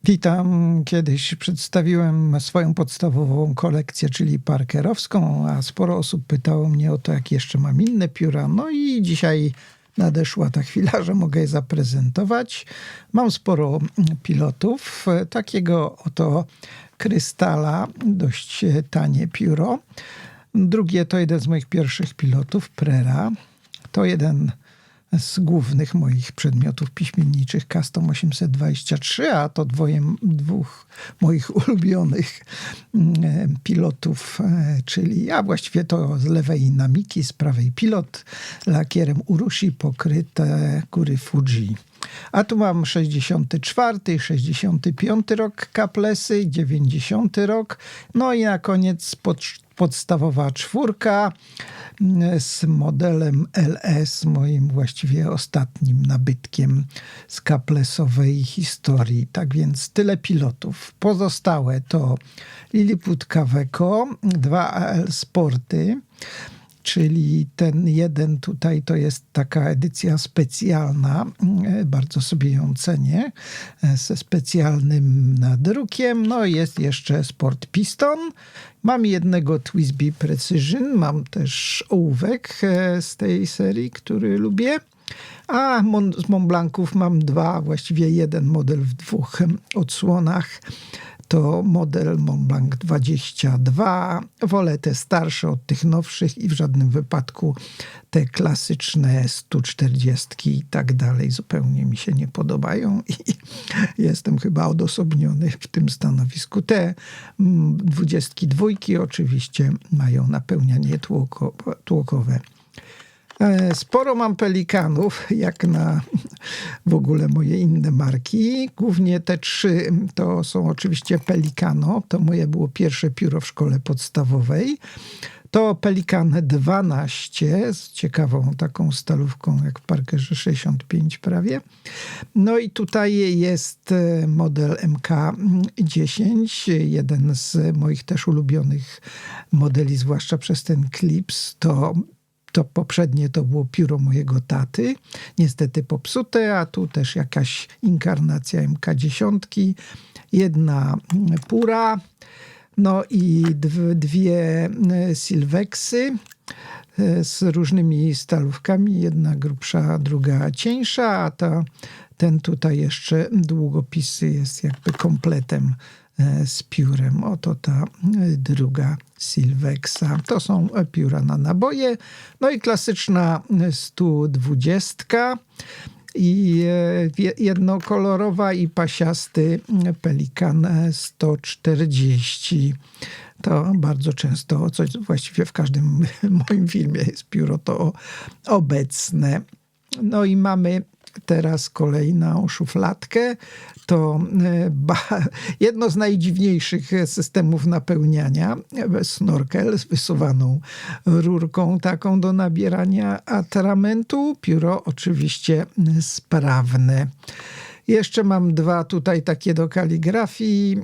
Witam. Kiedyś przedstawiłem swoją podstawową kolekcję, czyli parkerowską, a sporo osób pytało mnie o to, jak jeszcze mam inne pióra. No i dzisiaj nadeszła ta chwila, że mogę je zaprezentować. Mam sporo pilotów. Takiego oto Krystala, dość tanie pióro. Drugie to jeden z moich pierwszych pilotów, Prera. To jeden z głównych moich przedmiotów piśmienniczych, Custom 823, a to dwóch moich ulubionych pilotów, czyli właściwie to z lewej Namiki, z prawej pilot, lakierem Urushi pokryte góry Fuji. A tu mam 64, 65 rok Caplessy, 90 rok, no i na koniec podstawowa czwórka z modelem LS, moim właściwie ostatnim nabytkiem z Caplessowej historii. Tak więc tyle pilotów. Pozostałe to Lilliput Kaweco, 2 AL Sporty, czyli ten jeden tutaj to jest taka edycja specjalna, bardzo sobie ją cenię, ze specjalnym nadrukiem. No i jest jeszcze Sport Piston. Mam jednego Twisby Precision, mam też ołówek z tej serii, który lubię. A z Montblanców mam dwa, właściwie jeden model w dwóch odsłonach. To model Montblanc 22. Wolę te starsze od tych nowszych i w żadnym wypadku te klasyczne 140 i tak dalej zupełnie mi się nie podobają i jestem chyba odosobniony w tym stanowisku. Te 22 oczywiście mają napełnianie tłokowe. Sporo mam pelikanów, jak na w ogóle moje inne marki. Głównie te trzy to są oczywiście Pelikano. To moje było pierwsze pióro w szkole podstawowej. To Pelikan 12 z ciekawą taką stalówką jak w Parkerze 65 prawie. No i tutaj jest model MK10, jeden z moich też ulubionych modeli, zwłaszcza przez ten klips. To poprzednie to było pióro mojego taty, niestety popsute, a tu też jakaś inkarnacja MK10, jedna Pura, no i dwie Silvexy z różnymi stalówkami, jedna grubsza, druga cieńsza, a ten tutaj jeszcze długopisy jest jakby kompletem z piórem. Oto ta druga Silvexa. To są pióra na naboje. No i klasyczna 120 i jednokolorowa i pasiasty Pelikan 140. To bardzo często, właściwie w każdym moim filmie jest pióro to obecne. No i mamy teraz kolejną szufladkę. To jedno z najdziwniejszych systemów napełniania. Snorkel z wysuwaną rurką taką do nabierania atramentu. Pióro oczywiście sprawne. Jeszcze mam dwa tutaj takie do kaligrafii,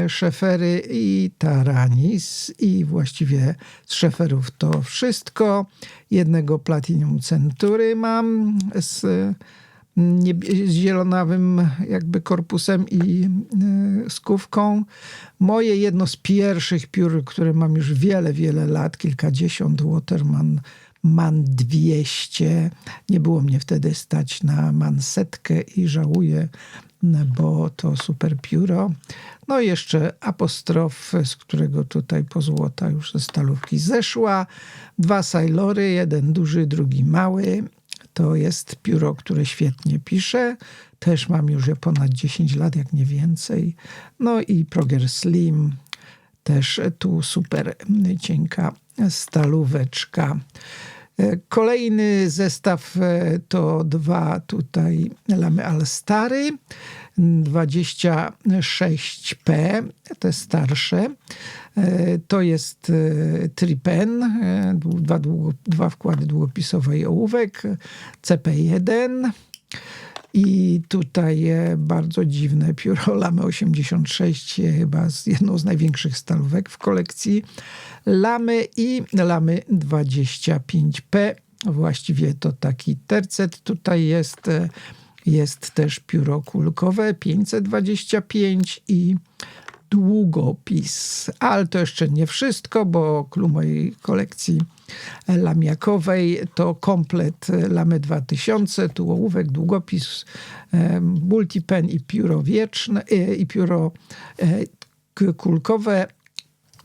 Szefery i Taranis i właściwie z Szeferów to wszystko. Jednego Platinum Century mam z zielonawym jakby korpusem i skówką. Moje jedno z pierwszych piór, które mam już wiele lat, kilkadziesiąt, Waterman Man 200. Nie było mnie wtedy stać na Man 100 i żałuję, bo to super pióro. No i jeszcze Apostrof, z którego tutaj pozłota już ze stalówki zeszła. Dwa Saylory, jeden duży, drugi mały. To jest pióro, które świetnie pisze. Też mam już je ponad 10 lat, jak nie więcej. No i Proger Slim. Też tu super cienka stalóweczka. Kolejny zestaw to dwa tutaj Lamy Alstary 26P, te starsze. To jest Tripen, dwa wkłady długopisowe i ołówek, CP1. I tutaj bardzo dziwne pióro Lamy 86, chyba jedną z największych stalówek w kolekcji Lamy i Lamy 25P. Właściwie to taki tercet tutaj jest Jest też pióro kulkowe 525 i długopis. Ale to jeszcze nie wszystko, bo clue mojej kolekcji lamiakowej to komplet Lamy 2000, tu ołówek, długopis, multipen i pióro wieczne, i pióro kulkowe.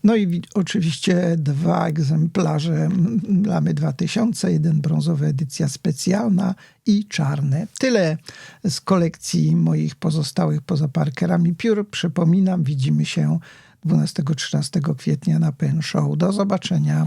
No i oczywiście 2 egzemplarze Lamy 2000, jeden brązowy, edycja specjalna i czarny. Tyle z kolekcji moich pozostałych poza Parkerami piór. Przypominam, widzimy się 12-13 kwietnia na Pen Show. Do zobaczenia.